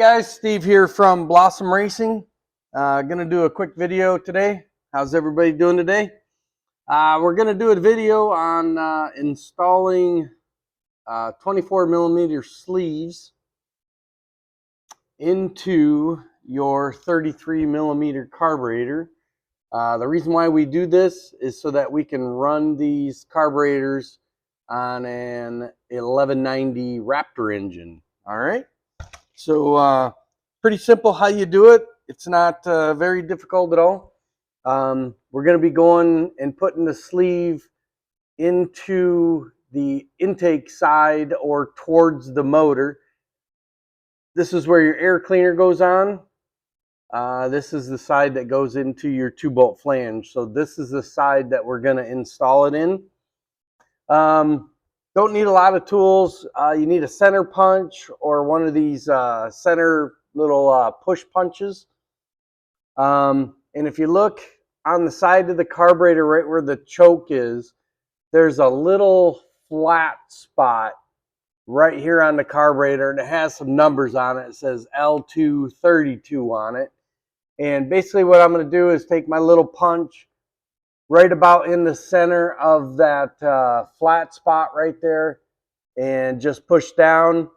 guys, Steve here from Blossom Racing. Gonna do a quick video today. How's everybody doing today? We're gonna do a video on installing 24 millimeter sleeves into your 33 millimeter carburetor. The reason why we do this is so that we can run these carburetors on an 1190 Raptor engine. All right. So pretty simple how you do it. It's not very difficult at all. We're going to be going and putting the sleeve into the intake side or towards the motor. This is where your air cleaner goes on. This is the side that goes into your 2-bolt flange. So this is the side that we're going to install it in. Don't need a lot of tools. You need a center punch or one of these center little push punches. And if you look on the side of the carburetor, right where the choke is, there's a little flat spot right here on the carburetor, and it has some numbers on it. It says L232 on it. And basically what I'm going to do is take my little punch right about in the center of that flat spot right there and just push down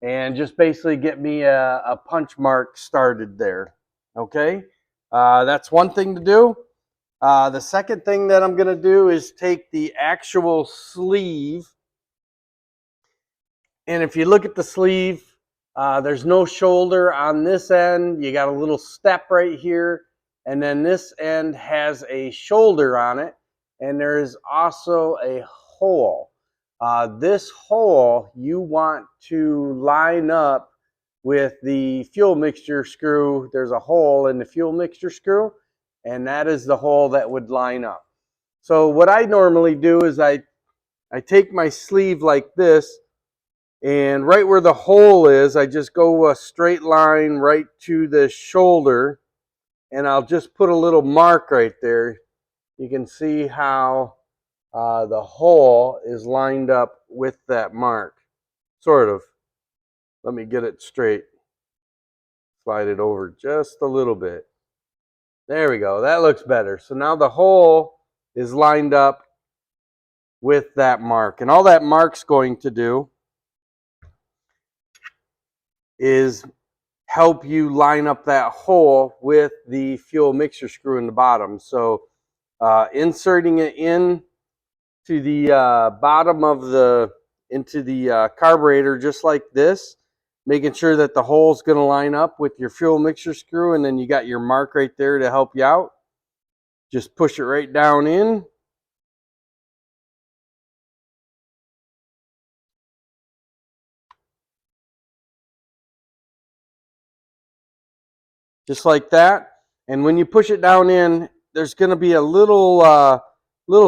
and just basically get me a punch mark started there. Okay, that's one thing to do. The second thing that I'm going to do is take the actual sleeve, and if you look at the sleeve, there's no shoulder on this end. You got a little step right here, and then this end has a shoulder on it, and there is also a hole. This hole you want to line up with the fuel mixture screw. There's a hole in the fuel mixture screw, and that is the hole that would line up. So what I normally do is I take my sleeve like this, and right where the hole is, I just go a straight line right to the shoulder, and I'll just put a little mark right there. You can see how the hole is lined up with that mark, sort of. Let me get it straight. Slide it over just a little bit. There we go. That looks better. So now the hole is lined up with that mark. And all that mark's going to do is help you line up that hole with the fuel mixture screw in the bottom. So inserting it in to the bottom of the carburetor just like this, making sure that the hole's going to line up with your fuel mixture screw, and then you got your mark right there to help you out. Just push it right down in. Just like that. And when you push it down in, there's going to be a little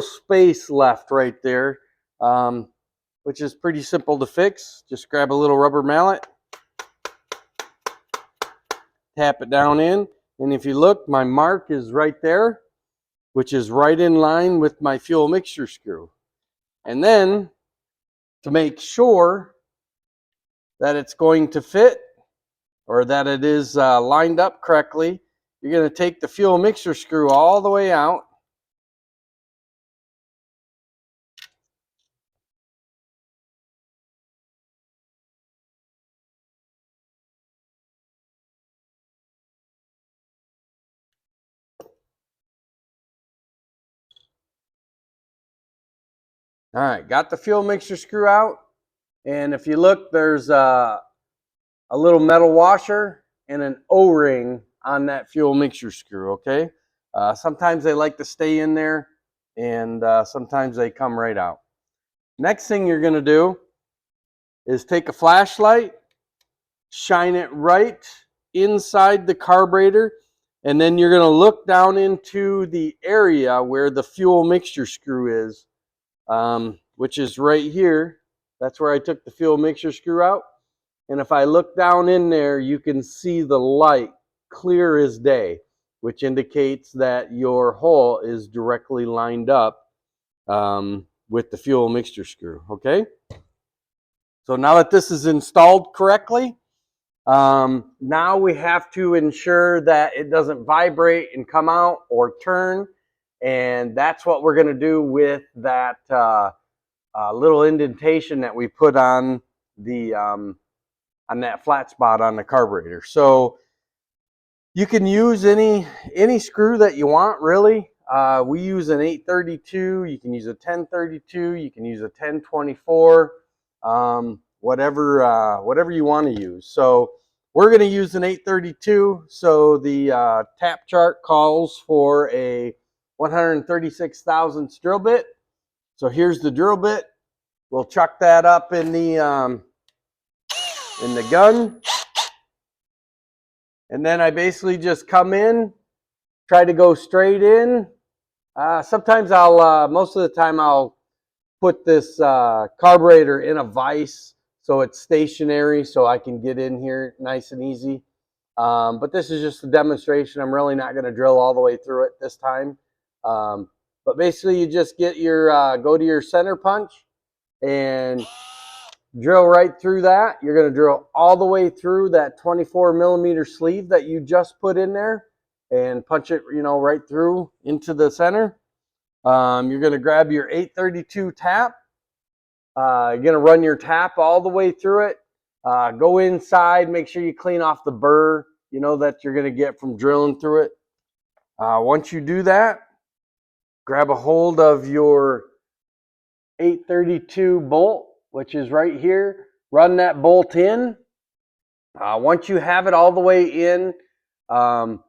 space left right there, which is pretty simple to fix. Just grab a little rubber mallet, tap it down in, and if you look, my mark is right there, which is right in line with my fuel mixture screw. And then, to make sure that it's going to fit, or that it is lined up correctly, you're going to take the fuel mixture screw all the way out. All right, got the fuel mixture screw out, and if you look, there's a little metal washer and an O-ring on that fuel mixture screw, okay? Sometimes they like to stay in there, and sometimes they come right out. Next thing you're going to do is take a flashlight, shine it right inside the carburetor, and then you're going to look down into the area where the fuel mixture screw is, which is right here. That's where I took the fuel mixture screw out. And if I look down in there, you can see the light clear as day, which indicates that your hole is directly lined up with the fuel mixture screw, okay? So now that this is installed correctly, now we have to ensure that it doesn't vibrate and come out or turn. And that's what we're going to do with that little indentation that we put on the on that flat spot on the carburetor. So you can use any screw that you want, really. We use an 832. You can use a 1032. You can use a 1024. Whatever you want to use. So we're going to use an 832. So the tap chart calls for a 136 thousandths drill bit. So here's the drill bit. We'll chuck that up in the gun. And then I basically just come in, try to go straight in. Sometimes most of the time I'll put this carburetor in a vise so it's stationary so I can get in here nice and easy. But this is just a demonstration. I'm really not going to drill all the way through it this time. But basically you just get your, go to your center punch and drill right through that. You're going to drill all the way through that 24 millimeter sleeve that you just put in there and punch it, right through into the center. You're going to grab your 832 tap. You're going to run your tap all the way through it. Go inside, make sure you clean off the burr, that you're going to get from drilling through it. Once you do that, grab a hold of your 832 bolt, which is right here. Run that bolt in. Once you have it all the way in,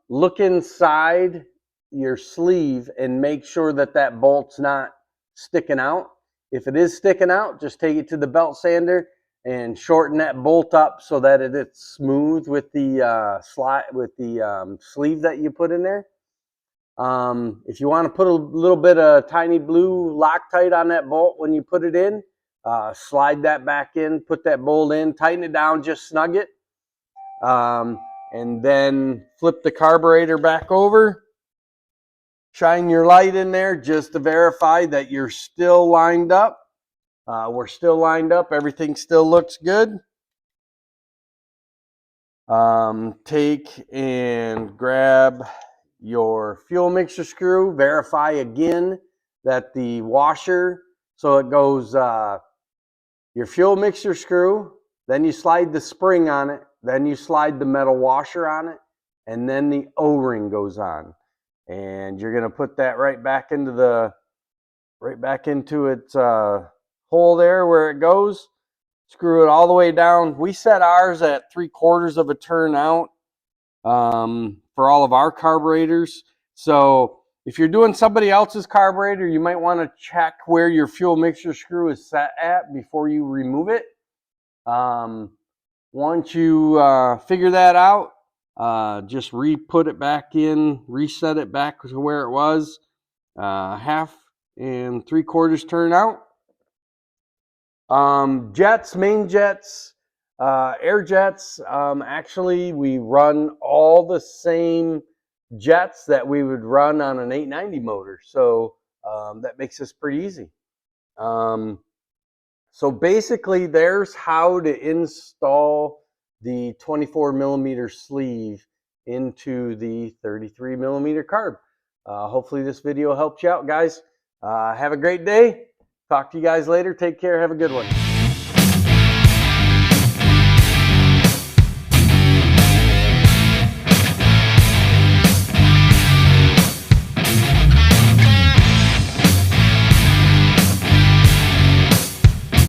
look inside your sleeve and make sure that that bolt's not sticking out. If it is sticking out, just take it to the belt sander and shorten that bolt up so that it's smooth with the sleeve that you put in there. If you want to put a little bit of tiny blue Loctite on that bolt when you put it in, slide that back in, put that bolt in, tighten it down, just snug it. And then flip the carburetor back over. Shine your light in there just to verify that you're still lined up. We're still lined up. Everything still looks good. Take and grab your fuel mixer screw. Verify again that the washer, so it goes your fuel mixer screw, then you slide the spring on it, then you slide the metal washer on it, and then the O-ring goes on. And you're going to put that right back into its hole there where it goes. Screw it all the way down. We set ours at 3/4 of a turn out for all of our carburetors. So if you're doing somebody else's carburetor, you might want to check where your fuel mixer screw is set at before you remove it. Once you figure that out, just re-put it back in, reset it back to where it was. 1/2 and 3/4 turn out. Jets, main jets, air jets, actually we run all the same jets that we would run on an 890 motor. So that makes this pretty easy. So basically there's how to install the 24 millimeter sleeve into the 33 millimeter carb. Hopefully this video helped you out, guys. Have a great day. Talk to you guys later. Take care. Have a good one.